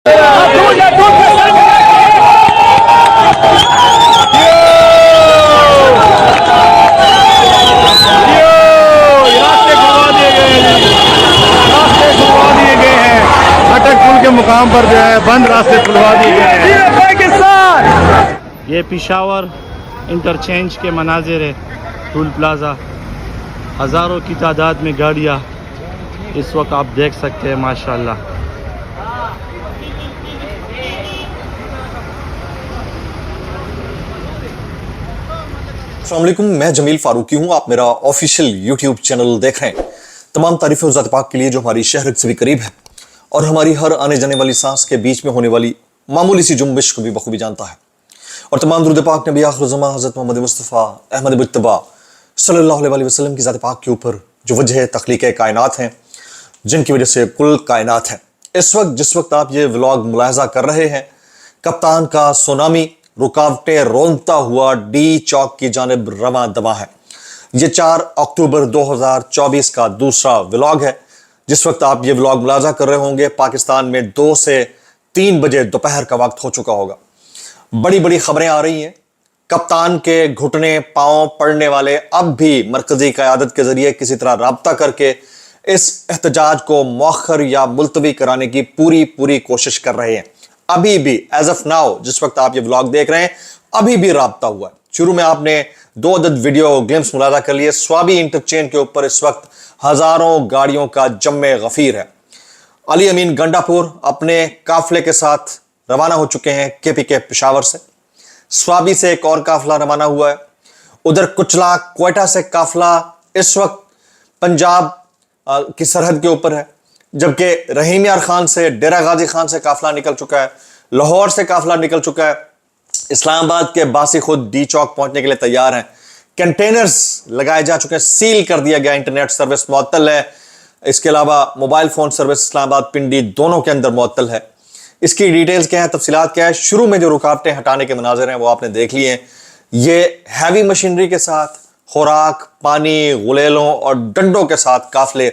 मुकाम पर जो है बंद रास्ते खुलवा दिए गए हैं। पाकिस्तान। ये पिशावर इंटरचेंज के मनाजिर है। टूल प्लाज़ा, हज़ारों की तादाद में गाड़ियाँ इस वक्त आप देख सकते हैं माशाल्लाह। अस्सलाम वालेकुम, मैं जमील फारूकी हूँ। आप मेरा ऑफिशियल यूट्यूब चैनल देख रहे हैं। तमाम तारीफ़ें उस ज़ात पाक के लिए जो हमारी शहर से भी करीब है और हमारी हर आने जाने वाली सांस के बीच में होने वाली मामूली सी जुम्बिश को भी बखूबी जानता है। और तमाम दुरूद पाक नबी आखिर ज़मां हज़रत मोहम्मद मुस्तफ़ा अहमद मुज्तबा सल्लल्लाहु अलैहि वसल्लम की ज़ात पाक के ऊपर जो वजह तख्लीक़ कायनात हैं, जिनकी वजह से कुल कायनात है। इस वक्त जिस वक्त आप ये व्लॉग मुलाहज़ा कर रहे हैं, कप्तान का सुनामी रुकावटें रोंदता हुआ डी चौक की जानिब रवां दवा है। ये 4 अक्टूबर 2024 का दूसरा व्लॉग है। जिस वक्त आप ये व्लॉग मुलाहज़ा कर रहे होंगे, पाकिस्तान में 2 से 3 बजे दोपहर का वक्त हो चुका होगा। बड़ी बड़ी खबरें आ रही हैं। कप्तान के घुटने पांव पड़ने वाले अब भी मरकजी क़यादत के जरिए किसी तरह राब्ता करके इस एहतजाज को मौखर या मुलतवी कराने की पूरी कोशिश कर रहे हैं। अभी भी एज ऑफ नाउ जिस वक्त आप ये व्लॉग देख रहे हैं, अभी भी राब्ता हुआ है। शुरू में आपने 2 अदद वीडियो ग्लिम्स मुलाहज़ा कर लिए। स्वाबी इंटरचेंज के ऊपर इस वक्त हजारों गाड़ियों का जम्मे गफीर है। अली अमीन गंडापुर अपने काफिले के साथ रवाना हो चुके हैं KPK पेशावर से। स्वाबी से एक और काफिला रवाना हुआ है। उधर कुचला क्वेटा से काफिला इस वक्त पंजाब की सरहद के ऊपर है, जबकि रहीम यार खान से डेरा गाजी खान से काफिला निकल चुका है। लाहौर से काफिला निकल चुका है। इस्लामाबाद के बासी खुद डी चौक पहुंचने के लिए तैयार हैं। कंटेनर्स लगाए जा चुके हैं, सील कर दिया गया, इंटरनेट सर्विस मुअत्तल है। इसके अलावा मोबाइल फोन सर्विस इस्लामाबाद पिंडी दोनों के अंदर मुअत्तल है। इसकी डिटेल्स क्या है, तफसीलात क्या है, शुरू में जो रुकावटें हटाने के मनाजिर हैं वो आपने देख लिए हैं। ये हैवी मशीनरी के साथ खुराक, पानी, गुलेलों और डंडों के साथ काफिले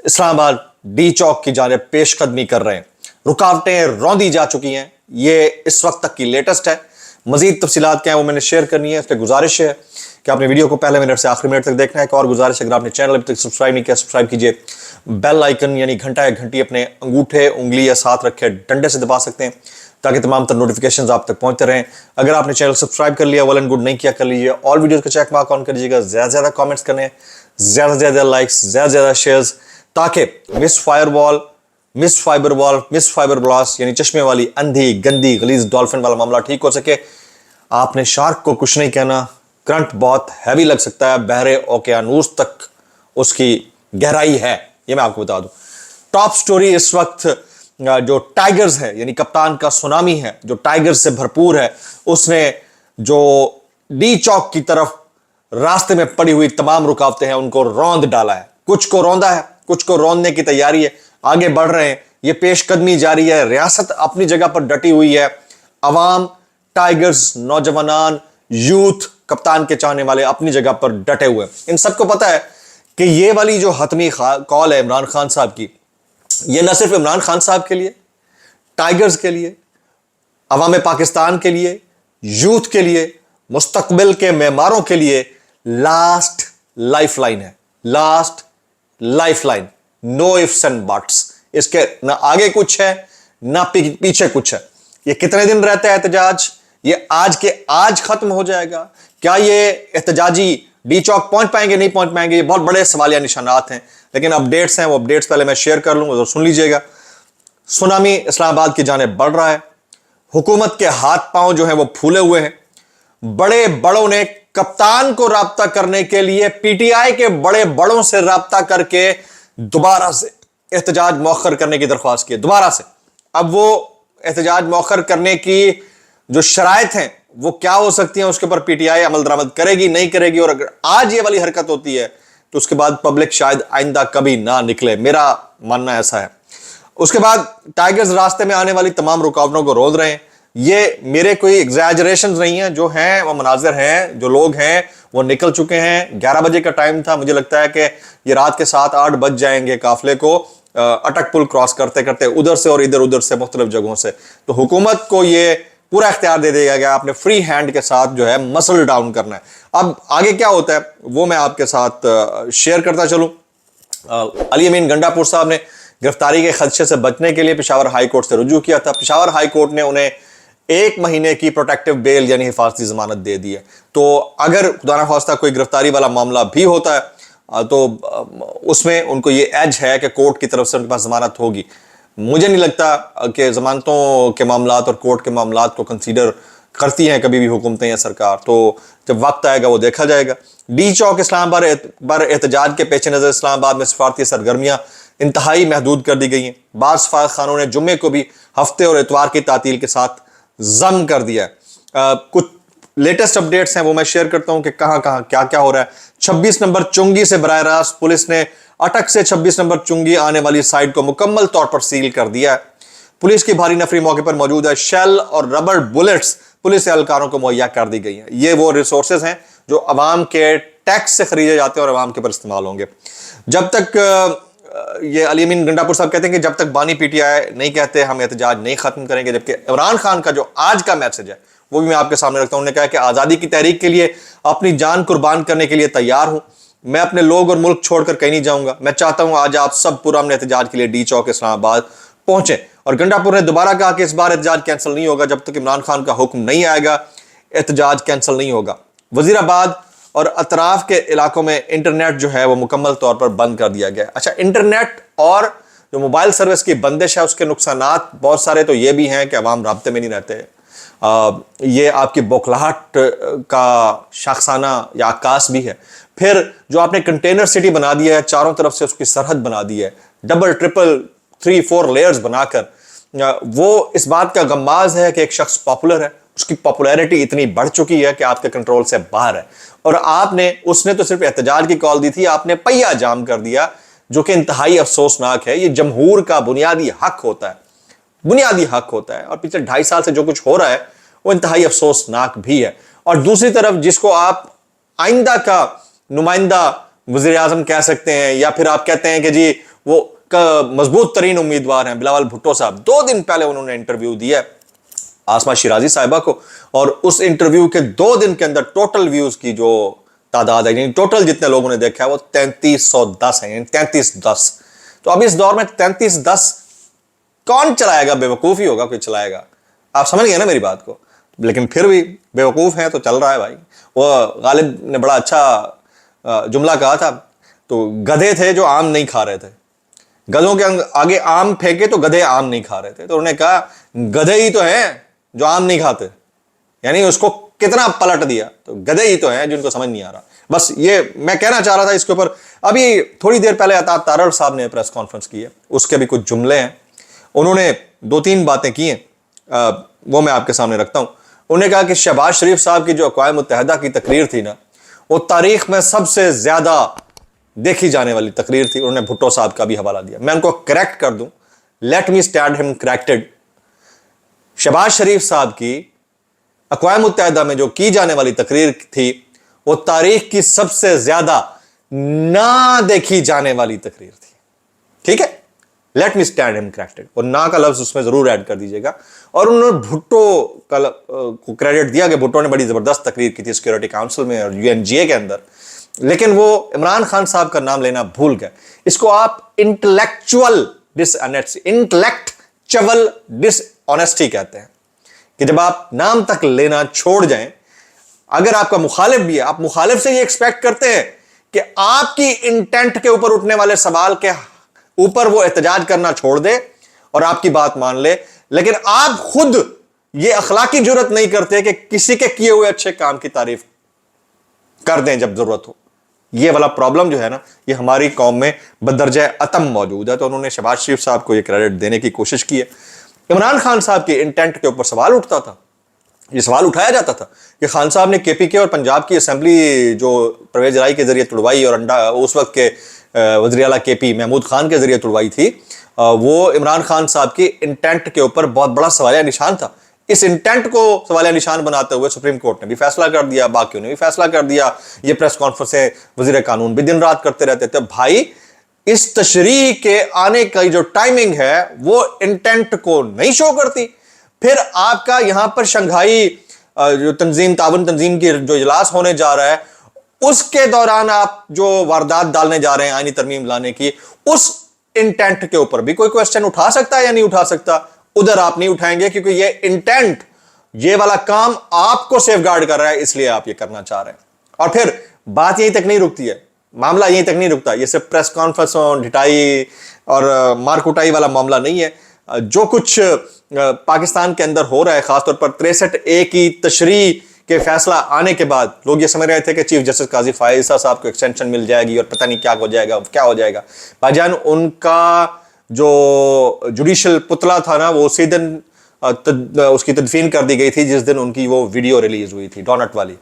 इस्लामाबाद डी चौक की जानिब पेशकदमी कर रहे हैं। रुकावटें रौंदी जा चुकी हैं। ये इस वक्त तक की लेटेस्ट है। मजीद तफसीलात क्या है वो मैंने शेयर करनी है। इस पर गुजारिश है कि आपने वीडियो को पहले मिनट से आखिरी मिनट तक देखना है। एक और गुजारिश, अगर आपने चैनल अभी तक सब्सक्राइब नहीं किया, सब्सक्राइब कीजिए। बेल आइकन यानी घंटा या घंटी अपने अंगूठे, उंगली या साथ रखे डंडे से दबा सकते हैं ताकि तमाम तर नोटिफिकेशंस आप तक पहुंचते रहें। अगर आपने चैनल सब्सक्राइब कर लिया, वेल एंड गुड, नहीं किया कर लीजिए। ऑल वीडियोस का चेक मार्क ऑन कर लीजिएगा। ज्यादा से ज्यादा कमेंट्स करने, ज्यादा से ज्यादा लाइक्स, ज्यादा से ज्यादा शेयर्स, ताकि miss fibre wall, miss fibre blast यानी चश्मे वाली अंधी गंदी गलीज डॉल्फिन वाला मामला ठीक हो सके। आपने शार्क को कुछ नहीं कहना। करंट बहुत हैवी लग सकता है, बहरे ओकेयानूस तक उसकी गहराई है, ये मैं आपको बता दूं। टॉप स्टोरी इस वक्त जो टाइगर्स है यानी कप्तान का सुनामी है, जो टाइगर्स से भरपूर है, उसने जो डी चौक की तरफ रास्ते में पड़ी हुई तमाम रुकावटें हैं उनको रौंद डाला है। कुछ को रौंदा है, कुछ को रौंदने की तैयारी है। आगे बढ़ रहे हैं, ये पेशकदमी जारी है। रियासत अपनी जगह पर डटी हुई है। अवाम, टाइगर्स, नौजवान, यूथ, कप्तान के चाहने वाले अपनी जगह पर डटे हुए। इन सबको पता है कि ये वाली जो हतमी कॉल है इमरान खान साहब की, ये न सिर्फ इमरान खान साहब के लिए, टाइगर्स के लिए, अवाम पाकिस्तान के लिए, यूथ के लिए, मुस्तकबिल के मेमारों के लिए लास्ट लाइफ लाइन है। Last life line, no ifs and buts. इसके ना आगे कुछ है ना पीछे कुछ है। ये कितने दिन रहता है एहतजाज? ये आज के आज खत्म हो जाएगा? क्या ये एहतजाजी डी चौक पहुंच पाएंगे, नहीं पहुंच पाएंगे? ये बहुत बड़े सवालिया निशानात हैं। लेकिन अपडेट्स हैं, वो अपडेट्स पहले मैं शेयर कर लूंगा तो सुन लीजिएगा। सुनामी इस्लामाबाद की जानिब बढ़ रहा है। हुकूमत के हाथ पांव जो है वो फूले हुए हैं। बड़े बड़ों ने कप्तान को राब्ता करने के लिए PTI के बड़े बड़ों से राब्ता करके दोबारा से एहतजाज मौखर करने की दरख्वास्त की। दोबारा से अब वो एहतजाज मौखर करने की जो शराइत हैं वो क्या हो सकती हैं, उसके ऊपर PTI अमल दरामद करेगी, नहीं करेगी। और अगर आज ये वाली हरकत होती है तो उसके बाद पब्लिक शायद आइंदा कभी ना निकले, मेरा मानना ऐसा है। उसके बाद टाइगर्स रास्ते में आने वाली तमाम रुकावटों को रोक रहे हैं। ये मेरे कोई एग्जैजरेशन नहीं है, जो हैं वो मनाजिर हैं, जो लोग हैं वो निकल चुके हैं। 11 बजे का टाइम था। मुझे लगता है कि ये रात के 7-8 बज जाएंगे काफिले को अटक पुल क्रॉस करते करते उधर से और इधर उधर से मुख्तलिफ जगहों से। तो हुकूमत को ये पूरा इख्तियार दे दिया गया, आपने फ्री हैंड के साथ जो है मसल डाउन करना है। अब आगे क्या होता है वो मैं आपके साथ शेयर करता चलूं। अली अमीन गंडापुर साहब ने गिरफ्तारी के खदशे से बचने के लिए पेशावर हाई कोर्ट से रुजू किया था। पेशावर हाई कोर्ट ने उन्हें 1 महीने की प्रोटेक्टिव बेल यानी हिफाजती जमानत दे दी है। तो अगर खुदा न खास्ता कोई गिरफ्तारी वाला मामला भी होता है तो उसमें उनको ये एज है कि कोर्ट की तरफ से उनके पास जमानत होगी। मुझे नहीं लगता कि जमानतों के मामलात और कोर्ट के मामलात को कंसीडर करती हैं कभी भी हुकूमतें या सरकार। तो जब वक्त आएगा वो देखा जाएगा। डी चौक इस्लामाबाद पर एहतजाज के पेश नज़र इस्लामाबाद में सफारती सरगर्मियाँ इंतहाई महदूद कर दी गई हैं। बाज़ सफारत खानों ने जुम्मे को भी हफ्ते और इतवार की तातील के साथ जम कर दिया है। कुछ लेटेस्ट अपडेट्स हैं वो मैं शेयर करता हूं कि कहां कहां क्या क्या हो रहा है। 26 नंबर चुंगी से बराह रास्त पुलिस ने अटक से 26 नंबर चुंगी आने वाली साइड को मुकम्मल तौर पर सील कर दिया है। पुलिस की भारी नफरी मौके पर मौजूद है। शेल और रबर बुलेट्स पुलिस एहलकारों को मुहैया कर दी गई हैं। ये वो रिसोर्सेज हैं जो अवाम के टैक्स से खरीदे जाते हैं और अवाम के पर इस्तेमाल होंगे। जब तक ये अली अमीन गंडापुर साहब कहते हैं कि जब तक बानी पीटीआई नहीं कहते हम एहतजाज नहीं खत्म करेंगे, जबकि इमरान खान का जो आज का मैसेज है वो भी मैं आपके सामने रखता हूं। उन्होंने कहा कि आज़ादी की तहरीक के लिए अपनी जान कुर्बान करने के लिए तैयार हूं। मैं अपने लोग और मुल्क छोड़कर कहीं नहीं जाऊंगा। मैं चाहता हूं आज आप सब पुरअमन एहतजाज के लिए डी चौक इस्लामाबाद पहुंचे। और गंडापुर ने दोबारा कहा कि इस बार एहतजाज कैंसिल नहीं होगा, जब तक इमरान खान का हुक्म नहीं आएगा एहतजाज कैंसिल नहीं होगा। वजीराबाद और अतराफ के इलाकों में इंटरनेट जो है वो मुकम्मल तौर पर बंद कर दिया गया। अच्छा, इंटरनेट और जो मोबाइल सर्विस की बंदिश है उसके नुकसानात बहुत सारे तो ये भी हैं कि अवाम राब्ते में नहीं रहते। ये आपकी बौखलाहट का शाखसाना या आकाश भी है। फिर जो आपने कंटेनर सिटी बना दिया है, चारों तरफ से उसकी सरहद बना दी है, डबल ट्रिपल 3-4 लेयर्स बनाकर, वो इस बात का गम्माज है कि एक शख्स पॉपुलर है, उसकी पॉपुलैरिटी इतनी बढ़ चुकी है कि आपके कंट्रोल से बाहर है। और उसने तो सिर्फ एहतजाज की कॉल दी थी, आपने पहिया जाम कर दिया, जो कि इंतहाई अफसोसनाक है। ये जमहूर का बुनियादी हक होता है, बुनियादी हक होता है। और पिछले 2.5 साल से जो कुछ हो रहा है वो इंतहाई अफसोसनाक भी है। और दूसरी तरफ जिसको आप आइंदा का नुमाइंदा वज़ीर आज़म कह सकते हैं, या फिर आप कहते हैं कि जी वो मजबूत तरीन उम्मीदवार हैं, बिलावल भुट्टो साहब, 2 दिन पहले उन्होंने इंटरव्यू दिया है आसमा शिराजी साहिबा को, और उस इंटरव्यू के 2 दिन के अंदर टोटल व्यूज की जो तादाद है, टोटल जितने लोगों ने देखा है वो 3310 है, 3310। तो अब इस दौर में 3310 कौन चलाएगा? बेवकूफ ही होगा कोई चलाएगा। आप समझ गए ना मेरी बात को? लेकिन फिर भी बेवकूफ है तो चल रहा है भाई। वो गालिब ने बड़ा अच्छा जुमला कहा था, तो गधे थे जो आम नहीं खा रहे थे, गधों के आगे आम फेंके तो गधे आम नहीं खा रहे थे। तो उन्होंने कहा गधे ही तो हैं जो आम नहीं खाते, यानी उसको कितना पलट दिया, तो गधे ही तो हैं जिनको समझ नहीं आ रहा। बस ये मैं कहना चाह रहा था इसके ऊपर। अभी थोड़ी देर पहले अता तारड़ साहब ने प्रेस कॉन्फ्रेंस की है, उसके भी कुछ जुमले हैं। उन्होंने 2-3 बातें की हैं, वो मैं आपके सामने रखता हूं। उन्होंने कहा कि शहबाज शरीफ साहब की जो अक़वाम मुत्तहिदा की तकरीर थी ना, वो तारीख में सबसे ज्यादा देखी जाने वाली तकरीर थी। उन्होंने भुट्टो साहब का भी हवाला दिया। मैं उनको करेक्ट कर दूं, let me stand him corrected. Shahbaz Sharif साहब की अक़वाम मुत्तहिदा में जो की जाने वाली तकरीर थी वो तारीख की सबसे ज्यादा ना देखी जाने वाली तकरीर थी। ठीक है, late me stand him corrected, और ना का लफ्ज उसमें जरूर ऐड कर दीजिएगा। और उन्होंने भुट्टो को क्रेडिट दिया कि भुट्टो ने बड़ी जबरदस्त तकरीर की थी सिक्योरिटी काउंसिल में और UNGA के अंदर, लेकिन वो इमरान खान साहब का नाम लेना भूल गए। इसको आप इंटेलेक्चुअल डिसऑनेस्टी कहते हैं, कि जब आप नाम तक लेना छोड़ जाएं। अगर आपका मुखालिफ भी है, आप मुखालिफ से ये एक्सपेक्ट करते हैं कि आपकी इंटेंट के ऊपर उठने वाले सवाल के ऊपर वो एहतजाज करना छोड़ दे और आपकी बात मान ले, लेकिन आप खुद ये अखलाकी जुर्रत नहीं करते कि किसी के किए हुए अच्छे काम की तारीफ कर दें जब जरूरत हो। ये वाला प्रॉब्लम जो है ना, ये हमारी कौम में बदरजा अतम मौजूद है। तो उन्होंने शहबाज शरीफ साहब को ये क्रेडिट देने की कोशिश की है। इमरान खान साहब के इंटेंट के ऊपर सवाल उठता था, ये सवाल उठाया जाता था कि खान साहब ने KPK और पंजाब की असेंबली जो परवेज राय के जरिए तुड़वाई और उस वक्त के वज़ीर आला KP महमूद खान के जरिए तुड़वाई थी, वो इमरान खान साहब की इंटेंट के ऊपर बहुत बड़ा सवालिया निशान था। इस इंटेंट को सवालिया निशान बनाते हुए सुप्रीम कोर्ट ने भी फैसला कर दिया, बाकियों ने भी फैसला कर दिया। ये प्रेस कॉन्फ्रेंसें वज़ीर कानून भी दिन रात करते रहते थे। भाई इस तशरीह के आने का जो टाइमिंग है वो इंटेंट को नहीं शो करती। फिर आपका यहां पर शंघाई जो तंजीम ताउन तंजीम की जो इजलास होने जा रहा है उसके दौरान आप जो वारदात डालने जा रहे हैं आईनी तरमीम लाने की, उस इंटेंट के ऊपर भी कोई क्वेश्चन उठा सकता है या नहीं उठा सकता? उधर आप नहीं उठाएंगे क्योंकि ये इंटेंट, ये वाला काम आपको सेफगार्ड कर रहा है, इसलिए आप ये करना चाह रहे हैं। और फिर बात यहीं तक नहीं रुकती है, मामला यहीं तक नहीं रुकता। ये सिर्फ प्रेस कॉन्फ्रेंस ढिटाई और मारकुटाई वाला मामला नहीं है। जो कुछ पाकिस्तान के अंदर हो रहा है, खासतौर पर 63A की तशरीह के फैसला आने के बाद लोग ये समझ रहे थे कि चीफ जस्टिस काजी फायजा साहब को एक्सटेंशन मिल जाएगी और पता नहीं क्या हो जाएगा। भाईजान, उनका जो जुडिशल पुतला था ना, वो उसी दिन उसकी तदफीन कर दी गई थी जिस दिन उनकी वो वीडियो रिलीज हुई थी डोनट वाली।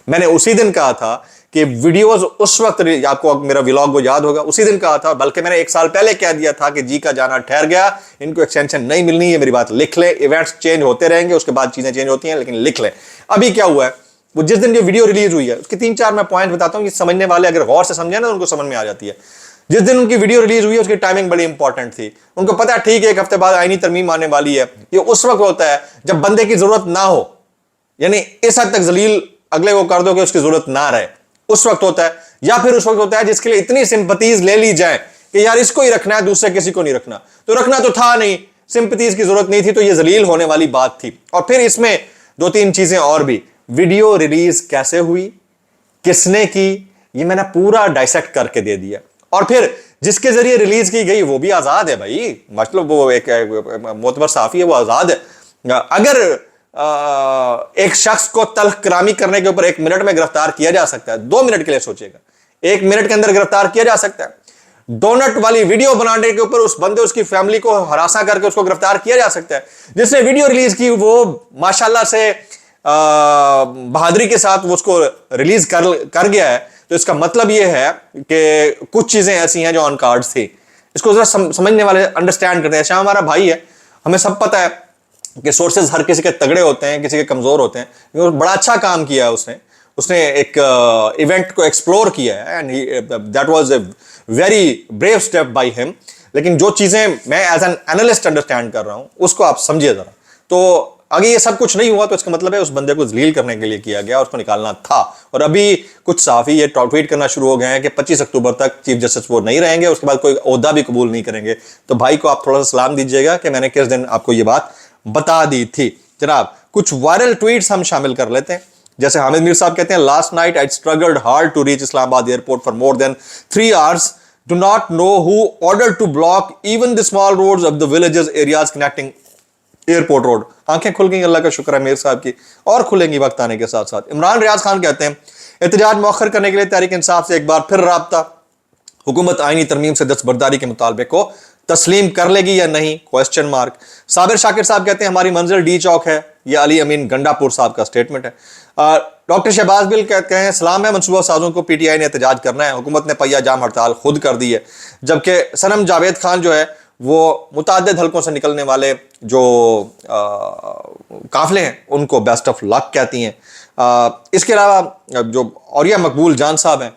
मैंने उसी दिन कहा था कि वीडियोस उस वक्त, आपको मेरा व्लॉग वो याद होगा, उसी दिन कहा था, बल्कि मैंने 1 साल पहले कह दिया था कि जी का जाना ठहर गया, इनको एक्सटेंशन नहीं मिलनी है। मेरी बात लिख लें, इवेंट्स चेंज होते रहेंगे, उसके बाद चीजें चेंज होती हैं, लेकिन लिख लें। अभी क्या हुआ है, वो जिस दिन ये वीडियो रिलीज हुई है उसके 3-4 मैं पॉइंट बताता हूं, ये समझने वाले अगर गौर से समझे ना उनको समझ में आ जाती है। जिस दिन उनकी वीडियो रिलीज हुई है उसकी टाइमिंग बड़ी इंपॉर्टेंट थी। उनको पता है ठीक है 1 हफ्ते बाद आईनी तरमीम आने वाली है। ये उस वक्त होता है जब बंदे की जरूरत ना हो, यानी इस हद तक जलील अगले को कर दो कि उसकी जरूरत ना रहे, उस वक्त होता है। या फिर उस वक्त होता है जिसके लिए इतनी सिंपैथीज ले ली जाए कि यार इसको ही रखना है, दूसरे किसी को नहीं रखना। तो रखना तो था नहीं, सिंपैथीज की जरूरत नहीं थी, तो ये जलील होने वाली बात थी। और फिर इसमें 2-3 चीजें और भी, वीडियो रिलीज कैसे हुई, किसने की, ये मैंने पूरा डाइसेक्ट करके दे दिया। और फिर जिसके जरिए रिलीज की गई वो भी आजाद है भाई, मतलब वो एक मोतबर साफी है, वो आजाद है। अगर एक शख्स को तल्ख कलामी करने के ऊपर 1 मिनट में गिरफ्तार किया जा सकता है, 2 मिनट के लिए सोचिएगा, 1 मिनट के अंदर गिरफ्तार किया जा सकता है। डोनट वाली वीडियो बनाने के ऊपर उस बंदे, उसकी फैमिली को हरासा करके उसको गिरफ्तार किया जा सकता है। जिसने वीडियो रिलीज की वो माशाल्लाह से बहादुरी के साथ वो उसको रिलीज कर गया है। तो इसका मतलब ये है कि कुछ चीजें ऐसी हैं जो ऑन कार्ड थी। इसको जरा समझने वाले अंडरस्टैंड करते हैं। शाह हमारा भाई है, हमें सब पता है कि सोर्सेज हर किसी के तगड़े होते हैं, किसी के कमजोर होते हैं। बड़ा अच्छा काम किया है उसने एक इवेंट को एक्सप्लोर किया है and that was a very brave step by him. लेकिन जो चीजें मैं एज एन एनालिस्ट अंडरस्टैंड कर रहा हूं उसको आप समझिए जरा। तो अगर ये सब कुछ नहीं हुआ तो इसका मतलब है उस बंदे को जलील करने के लिए किया गया, उसको निकालना था। और अभी कुछ साफी ये ट्वीट करना शुरू हो गए हैं कि 25 अक्टूबर तक चीफ जस्टिस वो नहीं रहेंगे, उसके बाद कोई ओहदा भी कबूल नहीं करेंगे। तो भाई को आप थोड़ा सा सलाम दीजिएगा कि मैंने किस दिन आपको ये बात बता दी थी। जनाब, कुछ वायरल ट्वीट्स हम शामिल कर लेते हैं। जैसे हामिद मीर साहब कहते हैं, last night I struggled hard to reach Islamabad airport for more than 3 hours. Do not know who ordered to block even the small roads of the villages areas connecting airport road. आंखें खुल गई, अल्लाह का शुक्र है मीर साहब की, और खुलेंगी वक्त आने के साथ साथ। इमरान रियाज खान कहते हैं, एहतजाज मौखर करने के लिए तहरीक इंसाफ से एक बार फिर राब्ता, हुकूमत आईनी तरमीम से दस्तबरदारी के मुतालबे को तस्लीम कर लेगी या नहीं, क्वेश्चन मार्क। साबिर शाकिर साहब कहते हैं, हमारी मंजिल डी चौक है। यह अली अमीन गंडापुर साहब का स्टेटमेंट है। डॉक्टर शहबाज बिल कहते हैं, सलाम है, मनसूबा साजों को पीटीआई ने एहतजाज करना है, हुकूमत ने पहिया जाम हड़ताल खुद कर दी है। जबकि सनम जावेद खान जो है वो मुताद्दिद हलकों से निकलने वाले जो काफिले हैं उनको बेस्ट ऑफ लक कहती हैं। इसके अलावा जो औरिया मकबूल जान साहब हैं,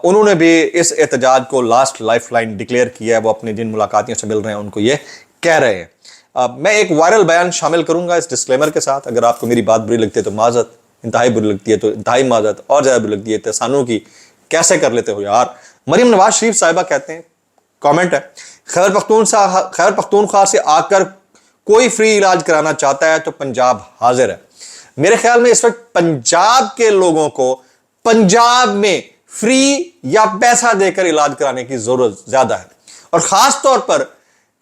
उन्होंने भी इस एहतजाज को लास्ट लाइफ लाइन डिक्लेयर किया है। वो अपने जिन मुलाकातियों से मिल रहे हैं उनको ये कह रहे हैं। मैं एक वायरल बयान शामिल करूंगा इस डिस्क्लेमर के साथ। अगर आपको मेरी बात बुरी लगती है तो माजरत, इंतहाई बुरी लगती है तो इंतहाई माजरत, और ज्यादा बुरी लगती है तहसानों की, कैसे कर लेते हो यार। मरियम नवाज शरीफ साहिबा कहते हैं, कमेंट है, खैबर पख्तूनख्वा से आकर कोई फ्री इलाज कराना चाहता है तो पंजाब हाजिर है। मेरे ख्याल में इस वक्त पंजाब के लोगों को पंजाब में फ्री या पैसा देकर इलाज कराने की जरूरत ज्यादा है। और खास तौर पर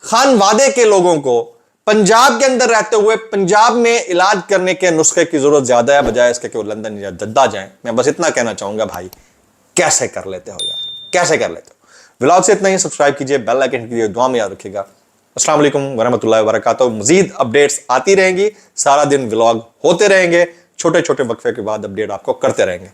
खान वादे के लोगों को पंजाब के अंदर रहते हुए पंजाब में इलाज करने के नुस्खे की जरूरत ज्यादा है, बजाय इसके कि वो लंदन या जद्दा जाएं। मैं बस इतना कहना चाहूंगा, भाई कैसे कर लेते हो यार, कैसे कर लेते हो। व्लॉग से इतना ही, सब्सक्राइब कीजिए, बेल आइकन कीजिए, दुआ में याद रखिएगा। अस्सलाम वालेकुम वरहमतुल्लाहि वबरकातुहू। मजीद अपडेट्स आती रहेंगी, सारा दिन व्लॉग होते रहेंगे, छोटे छोटे वक्फे के बाद अपडेट आपको करते रहेंगे।